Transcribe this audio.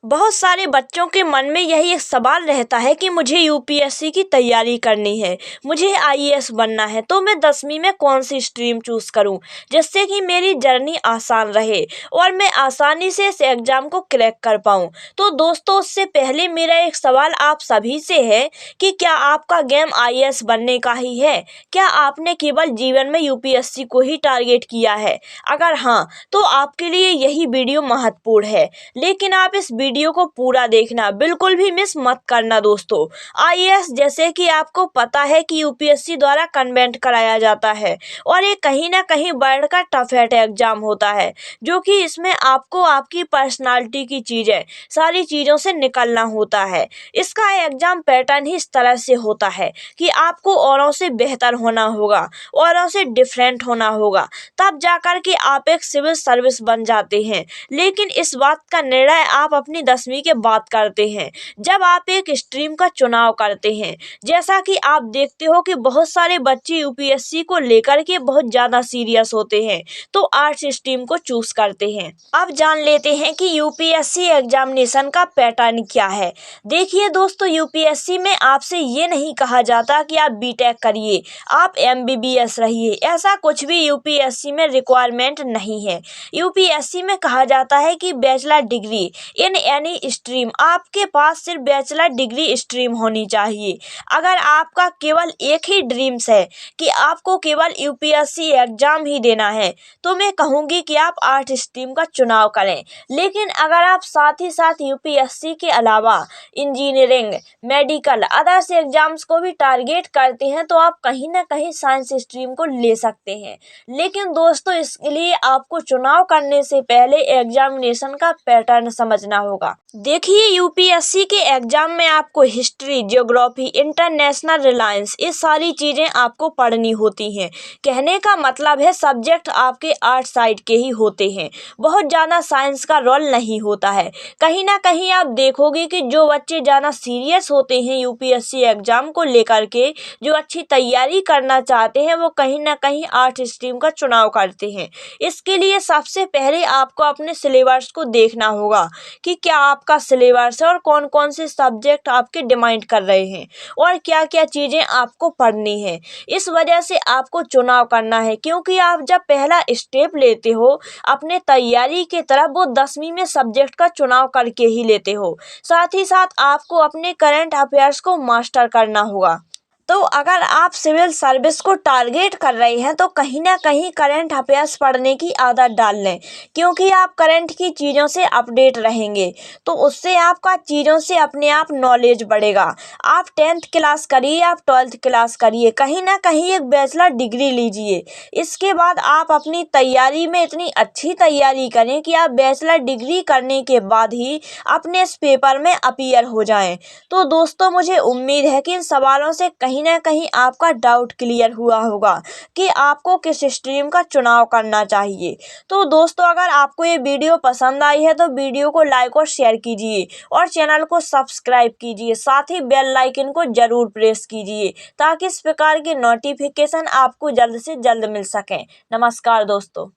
बहुत सारे बच्चों के मन में यही एक सवाल रहता है कि मुझे यूपीएससी की तैयारी करनी है, मुझे आईएएस बनना है, तो मैं 10वीं में कौन सी स्ट्रीम चूज़ करूं जिससे कि मेरी जर्नी आसान रहे और मैं आसानी से इस एग्ज़ाम को क्रैक कर पाऊं। तो दोस्तों, उससे पहले मेरा एक सवाल आप सभी से है कि क्या आपका गेम आईएएस बनने का ही है? क्या आपने केवल जीवन में यूपीएससी को ही टारगेट किया है? अगर हाँ, तो आपके लिए यही वीडियो महत्वपूर्ण है, लेकिन आप इस वीडियो को पूरा देखना, बिल्कुल भी मिस मत करना दोस्तों। आईएएस जैसे कि आपको पता है कि यूपीएससी द्वारा कन्वेंट कराया जाता है और ये कहीं ना कहीं वर्ल्ड का टफेस्ट एग्जाम होता है, जो कि इसमें आपको आपकी पर्सनालिटी की चीज़ें, सारी चीज़ों से निकलना होता है। इसका एग्जाम पैटर्न ही इस तरह से होता है कि आपको औरों से बेहतर होना होगा, औरों से डिफरेंट होना होगा, तब जाकर के आप एक सिविल सर्विस बन जाते हैं। लेकिन इस बात का निर्णय आप अपनी 10वीं के बाद करते हैं, जब आप एक स्ट्रीम का चुनाव करते हैं। जैसा कि आप देखते हो कि बहुत सारे बच्चे यूपीएससी को लेकर के बहुत ज़्यादा सीरियस होते हैं, तो आर्ट्स स्ट्रीम को चूज करते हैं। अब जान लेते हैं कि यूपीएससी एग्जामिनेशन का पैटर्न क्या है। देखिए दोस्तों, यूपीएससी में आपसे ये नहीं कहा जाता कि आप बीटेक करिए, आप एमबीबीएस रहिए, ऐसा कुछ भी यूपीएससी में रिक्वायरमेंट नहीं है। यूपीएससी में कहा जाता है कि bachelor degree in any stream, आपके पास सिर्फ बैचलर डिग्री स्ट्रीम होनी चाहिए। अगर आपका केवल एक ही ड्रीम्स है कि आपको केवल यूपीएससी एग्जाम ही देना है, तो मैं कहूँगी कि आप आर्ट स्ट्रीम का चुनाव करें। लेकिन अगर आप साथ ही साथ यूपीएससी के अलावा इंजीनियरिंग, मेडिकल, अदर्स एग्जाम्स को भी टारगेट करते हैं, तो आप कहीं ना कहीं साइंस स्ट्रीम को ले सकते हैं। लेकिन दोस्तों, इसके लिए आपको चुनाव करने से पहले एग्जामिनेशन का पैटर्न समझना होगा। देखिए, यूपीएससी के एग्जाम में आपको हिस्ट्री, ज्योग्राफी, इंटरनेशनल रिलायंस, ये सारी चीज़ें आपको पढ़नी होती हैं। कहने का मतलब है सब्जेक्ट आपके आर्ट साइड के ही होते हैं, बहुत ज़्यादा साइंस का रोल नहीं होता है। कहीं ना कहीं आप देखोगे कि जो बच्चे ज़्यादा सीरियस होते हैं यूपीएससी एग्जाम को लेकर के, जो अच्छी तैयारी करना चाहते हैं, वो कहीं ना कहीं आर्ट स्ट्रीम का चुनाव करते हैं। इसके लिए सबसे पहले आपको अपने सिलेबस को देखना होगा कि क्या आपका सिलेबस है और कौन कौन से सब्जेक्ट आपके डिमांड कर रहे हैं और क्या क्या चीज़ें आपको पढ़नी है। इस वजह से आपको चुनाव करना है, क्योंकि आप जब पहला स्टेप लेते हो अपने तैयारी की तरफ, वो 10वीं में सब्जेक्ट का चुनाव करके ही लेते हो। साथ ही साथ आपको अपने करंट अफेयर्स को मास्टर करना होगा। तो अगर आप सिविल सर्विस को टारगेट कर रहे हैं, तो कहीं ना कहीं करंट अफेयर्स पढ़ने की आदत डाल लें, क्योंकि आप करंट की चीज़ों से अपडेट रहेंगे, तो उससे आपका चीज़ों से अपने आप नॉलेज बढ़ेगा। आप 10th क्लास करिए, आप 12th क्लास करिए, कहीं ना कहीं एक बैचलर डिग्री लीजिए। इसके बाद आप अपनी तैयारी में इतनी अच्छी तैयारी करें कि आप बैचलर डिग्री करने के बाद ही अपने इस पेपर में अपीयर हो जाएं। तो दोस्तों, मुझे उम्मीद है कि इन सवालों से कहीं ना कहीं आपका डाउट क्लियर हुआ होगा कि आपको किस स्ट्रीम का चुनाव करना चाहिए। तो दोस्तों, अगर आपको ये वीडियो पसंद आई है, तो वीडियो को लाइक और शेयर कीजिए और चैनल को सब्सक्राइब कीजिए। साथ ही बेल आइकन को जरूर प्रेस कीजिए, ताकि इस प्रकार की नोटिफिकेशन आपको जल्द से जल्द मिल सकें। नमस्कार दोस्तों।